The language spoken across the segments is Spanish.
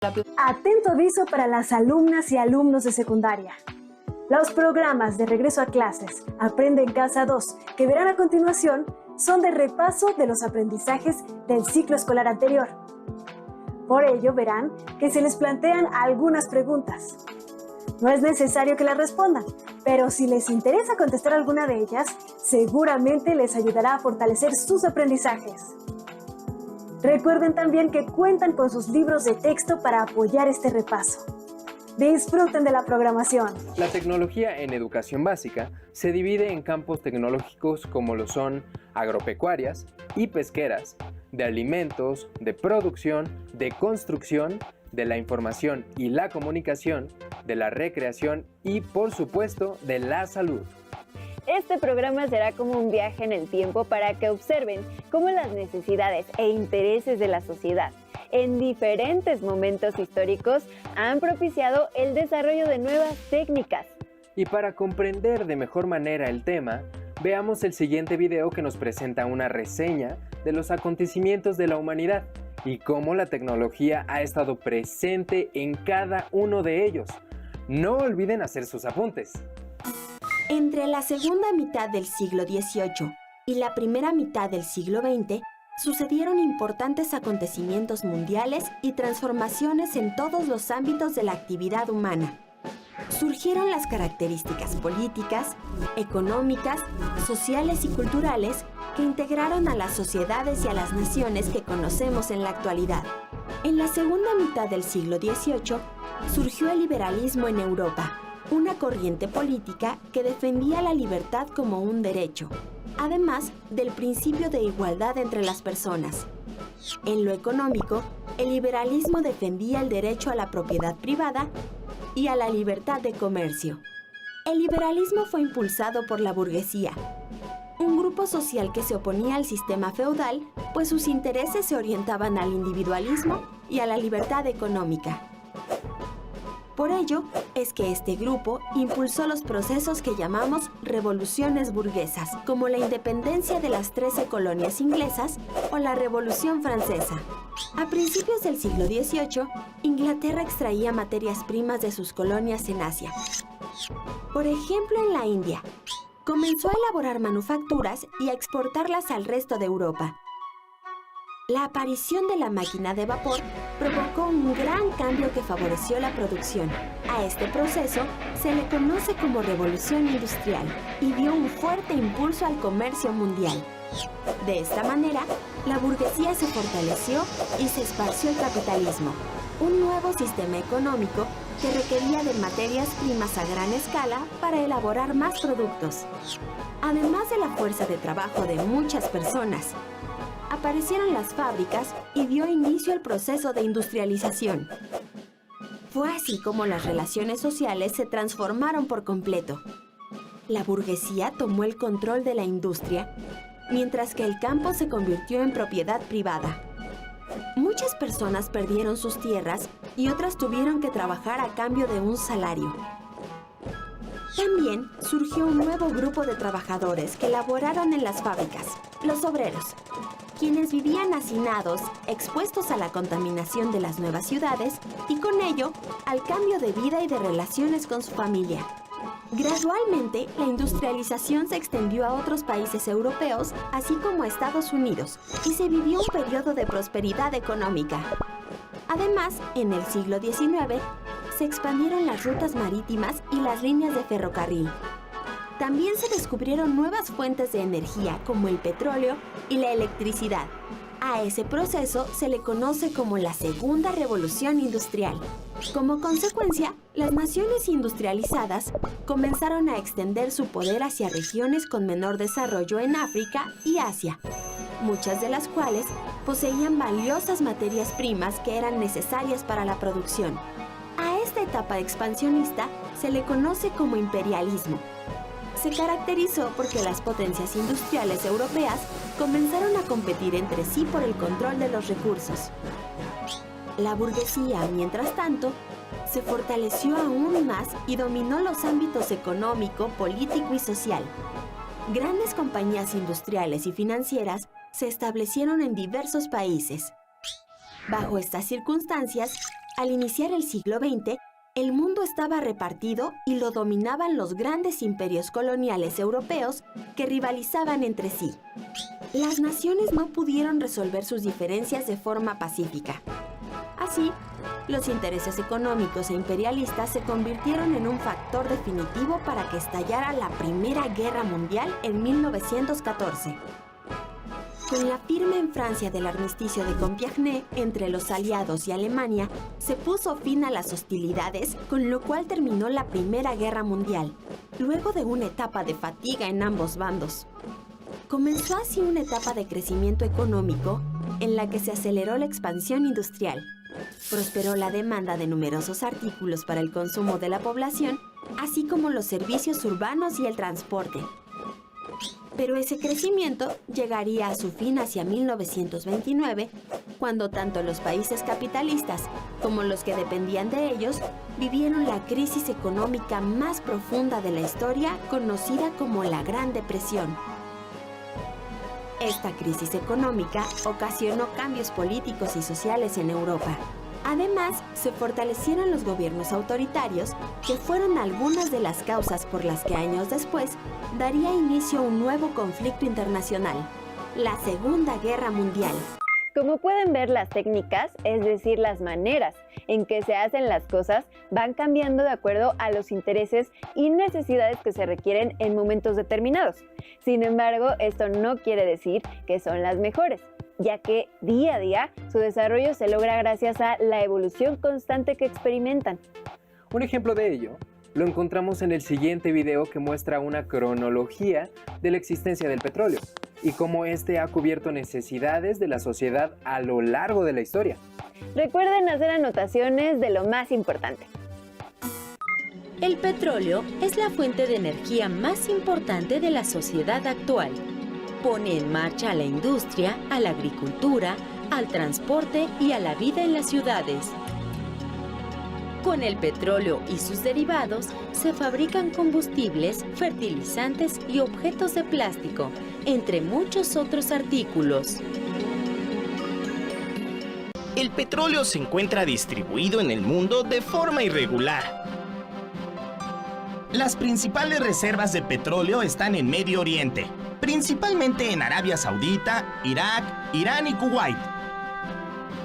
Atento aviso para las alumnas y alumnos de secundaria. Los programas de regreso a clases Aprende en Casa 2, que verán a continuación, son de repaso de los aprendizajes del ciclo escolar anterior. Por ello verán que se les plantean algunas preguntas. No es necesario que las respondan, pero si les interesa contestar alguna de ellas, seguramente les ayudará a fortalecer sus aprendizajes. Recuerden también que cuentan con sus libros de texto para apoyar este repaso. Disfruten de la programación. La tecnología en educación básica se divide en campos tecnológicos como lo son agropecuarias y pesqueras, de alimentos, de producción, de construcción, de la información y la comunicación, de la recreación y, por supuesto, de la salud. Este programa será como un viaje en el tiempo para que observen cómo las necesidades e intereses de la sociedad en diferentes momentos históricos han propiciado el desarrollo de nuevas técnicas. Y para comprender de mejor manera el tema, veamos el siguiente video que nos presenta una reseña de los acontecimientos de la humanidad y cómo la tecnología ha estado presente en cada uno de ellos. No olviden hacer sus apuntes. Entre la segunda mitad del siglo XVIII y la primera mitad del siglo XX, sucedieron importantes acontecimientos mundiales y transformaciones en todos los ámbitos de la actividad humana. Surgieron las características políticas, económicas, sociales y culturales que integraron a las sociedades y a las naciones que conocemos en la actualidad. En la segunda mitad del siglo XVIII surgió el liberalismo en Europa, una corriente política que defendía la libertad como un derecho, además del principio de igualdad entre las personas. En lo económico, el liberalismo defendía el derecho a la propiedad privada y a la libertad de comercio. El liberalismo fue impulsado por la burguesía, un grupo social que se oponía al sistema feudal, pues sus intereses se orientaban al individualismo y a la libertad económica. Por ello, es que este grupo impulsó los procesos que llamamos revoluciones burguesas, como la independencia de las 13 colonias inglesas o la Revolución Francesa. A principios del siglo XVIII, Inglaterra extraía materias primas de sus colonias en Asia. Por ejemplo, en la India, comenzó a elaborar manufacturas y a exportarlas al resto de Europa. La aparición de la máquina de vapor provocó un gran cambio que favoreció la producción. A este proceso se le conoce como Revolución Industrial y dio un fuerte impulso al comercio mundial. De esta manera, la burguesía se fortaleció y se esparció el capitalismo, un nuevo sistema económico que requería de materias primas a gran escala para elaborar más productos. Además de la fuerza de trabajo de muchas personas, aparecieron las fábricas y dio inicio al proceso de industrialización. Fue así como las relaciones sociales se transformaron por completo. La burguesía tomó el control de la industria, mientras que el campo se convirtió en propiedad privada. Muchas personas perdieron sus tierras y otras tuvieron que trabajar a cambio de un salario. También surgió un nuevo grupo de trabajadores que laboraron en las fábricas, los obreros, quienes vivían hacinados, expuestos a la contaminación de las nuevas ciudades y con ello al cambio de vida y de relaciones con su familia. Gradualmente, la industrialización se extendió a otros países europeos, así como a Estados Unidos, y se vivió un periodo de prosperidad económica. Además, en el siglo XIX, se expandieron las rutas marítimas y las líneas de ferrocarril. También se descubrieron nuevas fuentes de energía como el petróleo y la electricidad. A ese proceso se le conoce como la Segunda Revolución Industrial. Como consecuencia, las naciones industrializadas comenzaron a extender su poder hacia regiones con menor desarrollo en África y Asia, muchas de las cuales poseían valiosas materias primas que eran necesarias para la producción. A esta etapa expansionista se le conoce como imperialismo. Se caracterizó porque las potencias industriales europeas comenzaron a competir entre sí por el control de los recursos. La burguesía, mientras tanto, se fortaleció aún más y dominó los ámbitos económico, político y social. Grandes compañías industriales y financieras se establecieron en diversos países. Bajo estas circunstancias, Al iniciar el siglo XX, el mundo estaba repartido y lo dominaban los grandes imperios coloniales europeos que rivalizaban entre sí. Las naciones no pudieron resolver sus diferencias de forma pacífica. Así, los intereses económicos e imperialistas se convirtieron en un factor definitivo para que estallara la Primera Guerra Mundial en 1914. Con la firma en Francia del armisticio de Compiègne entre los aliados y Alemania, se puso fin a las hostilidades, con lo cual terminó la Primera Guerra Mundial, luego de una etapa de fatiga en ambos bandos. Comenzó así una etapa de crecimiento económico en la que se aceleró la expansión industrial. Prosperó la demanda de numerosos artículos para el consumo de la población, así como los servicios urbanos y el transporte. Pero ese crecimiento llegaría a su fin hacia 1929, cuando tanto los países capitalistas como los que dependían de ellos vivieron la crisis económica más profunda de la historia, conocida como la Gran Depresión. Esta crisis económica ocasionó cambios políticos y sociales en Europa. Además, se fortalecieron los gobiernos autoritarios, que fueron algunas de las causas por las que años después daría inicio a un nuevo conflicto internacional, la Segunda Guerra Mundial. Como pueden ver, las técnicas, es decir, las maneras en que se hacen las cosas, van cambiando de acuerdo a los intereses y necesidades que se requieren en momentos determinados. Sin embargo, esto no quiere decir que son las mejores, ya que día a día su desarrollo se logra gracias a la evolución constante que experimentan. Un ejemplo de ello lo encontramos en el siguiente video, que muestra una cronología de la existencia del petróleo y cómo este ha cubierto necesidades de la sociedad a lo largo de la historia. Recuerden hacer anotaciones de lo más importante. El petróleo es la fuente de energía más importante de la sociedad actual. Pone en marcha a la industria, a la agricultura, al transporte y a la vida en las ciudades. Con el petróleo y sus derivados se fabrican combustibles, fertilizantes y objetos de plástico, entre muchos otros artículos. El petróleo se encuentra distribuido en el mundo de forma irregular. Las principales reservas de petróleo están en Medio Oriente, principalmente en Arabia Saudita, Irak, Irán y Kuwait.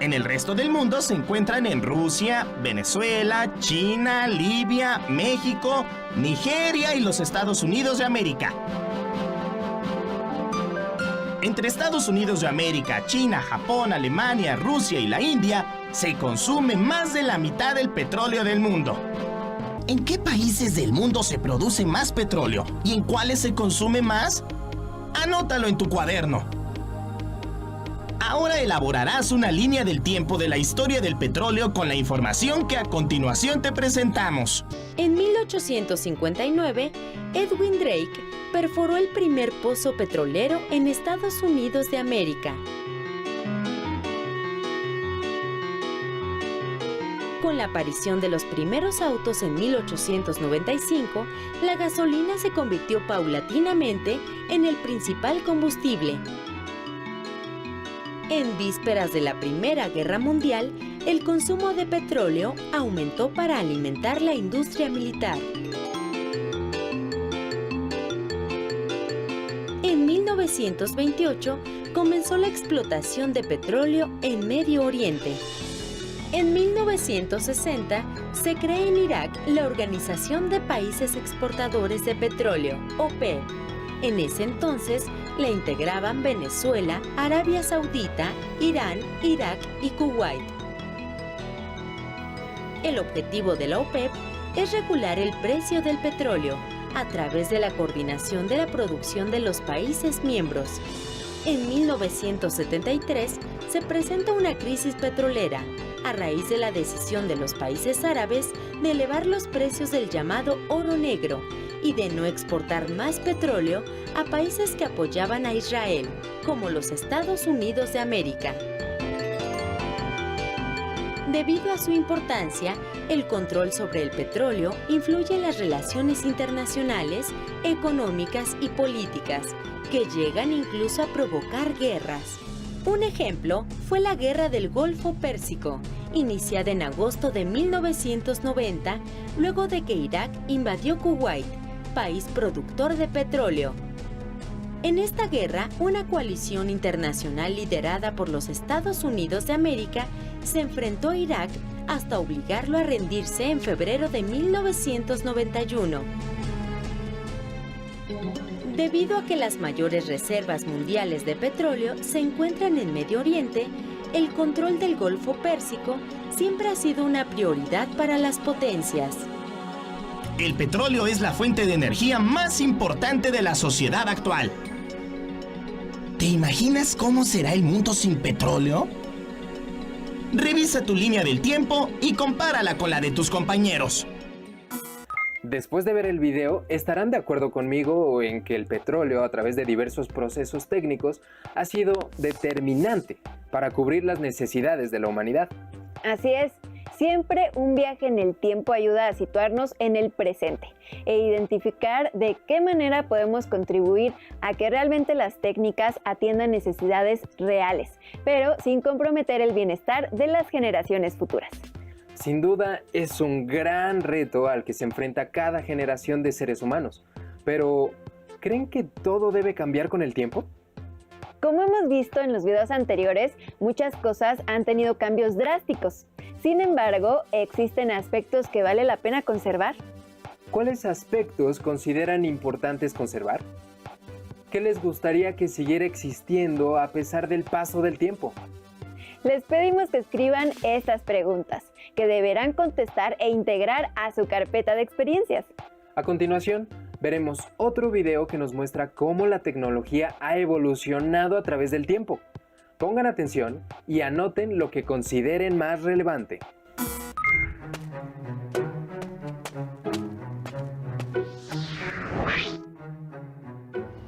En el resto del mundo se encuentran en Rusia, Venezuela, China, Libia, México, Nigeria y los Estados Unidos de América. Entre Estados Unidos de América, China, Japón, Alemania, Rusia y la India, se consume más de la mitad del petróleo del mundo. ¿En qué países del mundo se produce más petróleo y en cuáles se consume más? Anótalo en tu cuaderno. Ahora elaborarás una línea del tiempo de la historia del petróleo con la información que a continuación te presentamos. En 1859, Edwin Drake perforó el primer pozo petrolero en Estados Unidos de América. Con la aparición de los primeros autos en 1895, la gasolina se convirtió paulatinamente en el principal combustible. En vísperas de la Primera Guerra Mundial, el consumo de petróleo aumentó para alimentar la industria militar. En 1928 comenzó la explotación de petróleo en Medio Oriente. En 1960 se crea en Irak la Organización de Países Exportadores de Petróleo, OPEP. En ese entonces la integraban Venezuela, Arabia Saudita, Irán, Irak y Kuwait. El objetivo de la OPEP es regular el precio del petróleo a través de la coordinación de la producción de los países miembros. En 1973 se presenta una crisis petrolera a raíz de la decisión de los países árabes de elevar los precios del llamado oro negro y de no exportar más petróleo a países que apoyaban a Israel, como los Estados Unidos de América. Debido a su importancia, el control sobre el petróleo influye en las relaciones internacionales, económicas y políticas, que llegan incluso a provocar guerras. Un ejemplo fue la Guerra del Golfo Pérsico, iniciada en agosto de 1990, luego de que Irak invadió Kuwait, país productor de petróleo. En esta guerra, una coalición internacional liderada por los Estados Unidos de América se enfrentó a Irak hasta obligarlo a rendirse en febrero de 1991. Debido a que las mayores reservas mundiales de petróleo se encuentran en Medio Oriente, el control del Golfo Pérsico siempre ha sido una prioridad para las potencias. El petróleo es la fuente de energía más importante de la sociedad actual. ¿Te imaginas cómo será el mundo sin petróleo? Revisa tu línea del tiempo y compárala con la de tus compañeros. Después de ver el video, estarán de acuerdo conmigo en que el petróleo, a través de diversos procesos técnicos, ha sido determinante para cubrir las necesidades de la humanidad. Así es, siempre un viaje en el tiempo ayuda a situarnos en el presente e identificar de qué manera podemos contribuir a que realmente las técnicas atiendan necesidades reales, pero sin comprometer el bienestar de las generaciones futuras. Sin duda, es un gran reto al que se enfrenta cada generación de seres humanos. Pero, ¿creen que todo debe cambiar con el tiempo? Como hemos visto en los videos anteriores, muchas cosas han tenido cambios drásticos. Sin embargo, ¿existen aspectos que vale la pena conservar? ¿Cuáles aspectos consideran importantes conservar? ¿Qué les gustaría que siguiera existiendo a pesar del paso del tiempo? Les pedimos que escriban estas preguntas, que deberán contestar e integrar a su carpeta de experiencias. A continuación, veremos otro video que nos muestra cómo la tecnología ha evolucionado a través del tiempo. Pongan atención y anoten lo que consideren más relevante.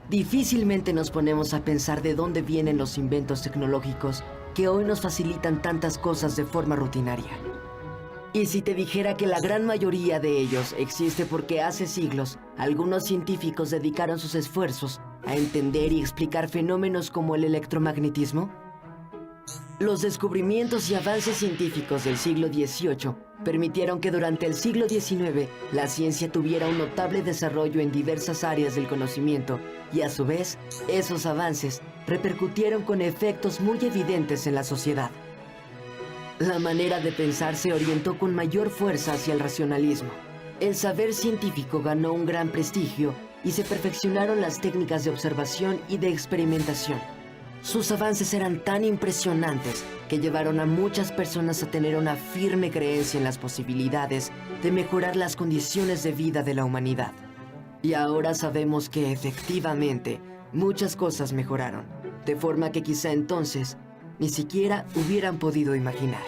Difícilmente nos ponemos a pensar de dónde vienen los inventos tecnológicos que hoy nos facilitan tantas cosas de forma rutinaria. Y si te dijera que la gran mayoría de ellos existe porque hace siglos algunos científicos dedicaron sus esfuerzos a entender y explicar fenómenos como el electromagnetismo? Los descubrimientos y avances científicos del siglo XVIII permitieron que durante el siglo XIX la ciencia tuviera un notable desarrollo en diversas áreas del conocimiento y a su vez, esos avances repercutieron con efectos muy evidentes en la sociedad. La manera de pensar se orientó con mayor fuerza hacia el racionalismo. El saber científico ganó un gran prestigio y se perfeccionaron las técnicas de observación y de experimentación. Sus avances eran tan impresionantes que llevaron a muchas personas a tener una firme creencia en las posibilidades de mejorar las condiciones de vida de la humanidad. Y ahora sabemos que efectivamente muchas cosas mejoraron, de forma que quizá entonces ni siquiera hubieran podido imaginar.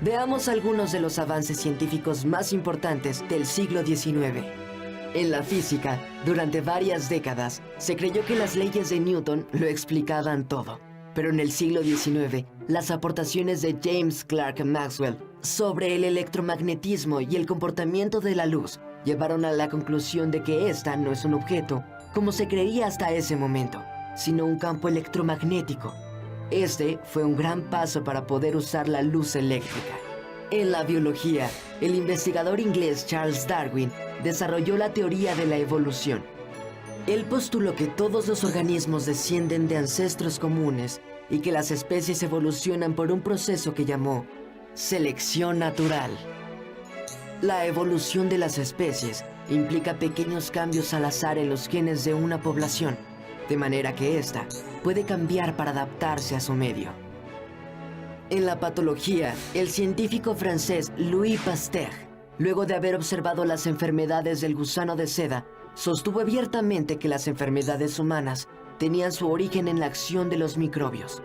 Veamos algunos de los avances científicos más importantes del siglo XIX. En la física, durante varias décadas, se creyó que las leyes de Newton lo explicaban todo. Pero en el siglo XIX, las aportaciones de James Clerk Maxwell sobre el electromagnetismo y el comportamiento de la luz llevaron a la conclusión de que esta no es un objeto, como se creía hasta ese momento, sino un campo electromagnético. Este fue un gran paso para poder usar la luz eléctrica. En la biología, el investigador inglés Charles Darwin desarrolló la teoría de la evolución. Él postuló que todos los organismos descienden de ancestros comunes y que las especies evolucionan por un proceso que llamó selección natural. La evolución de las especies implica pequeños cambios al azar en los genes de una población, de manera que ésta puede cambiar para adaptarse a su medio. En la patología, el científico francés Louis Pasteur, luego de haber observado las enfermedades del gusano de seda, sostuvo abiertamente que las enfermedades humanas tenían su origen en la acción de los microbios.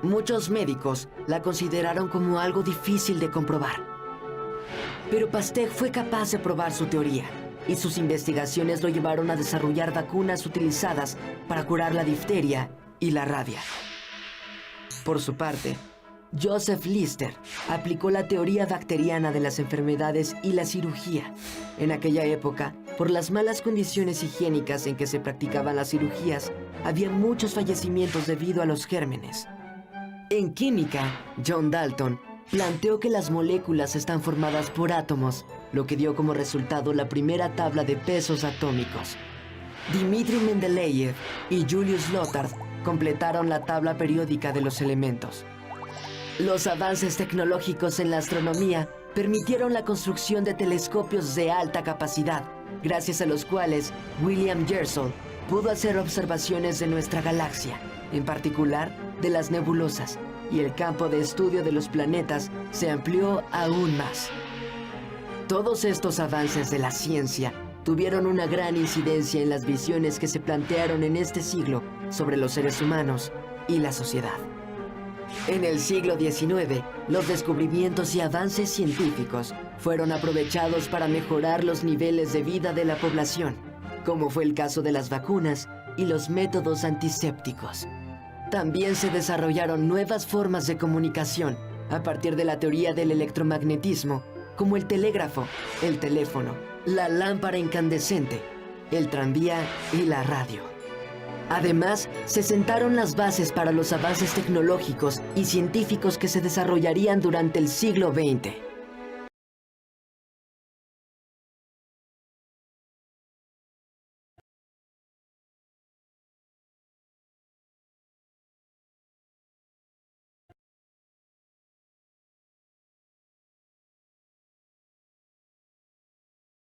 Muchos médicos la consideraron como algo difícil de comprobar. Pero Pasteur fue capaz de probar su teoría, y sus investigaciones lo llevaron a desarrollar vacunas utilizadas para curar la difteria y la rabia. Por su parte, Joseph Lister aplicó la teoría bacteriana de las enfermedades y la cirugía. En aquella época, por las malas condiciones higiénicas en que se practicaban las cirugías, había muchos fallecimientos debido a los gérmenes. En química, John Dalton planteó que las moléculas están formadas por átomos, lo que dio como resultado la primera tabla de pesos atómicos. Dmitri Mendeleev y Julius Lothar completaron la tabla periódica de los elementos. Los avances tecnológicos en la astronomía permitieron la construcción de telescopios de alta capacidad, gracias a los cuales William Herschel pudo hacer observaciones de nuestra galaxia, en particular de las nebulosas, y el campo de estudio de los planetas se amplió aún más. Todos estos avances de la ciencia tuvieron una gran incidencia en las visiones que se plantearon en este siglo sobre los seres humanos y la sociedad. En el siglo XIX, los descubrimientos y avances científicos fueron aprovechados para mejorar los niveles de vida de la población, como fue el caso de las vacunas y los métodos antisépticos. También se desarrollaron nuevas formas de comunicación a partir de la teoría del electromagnetismo, como el telégrafo, el teléfono, la lámpara incandescente, el tranvía y la radio. Además, se sentaron las bases para los avances tecnológicos y científicos que se desarrollarían durante el siglo XX.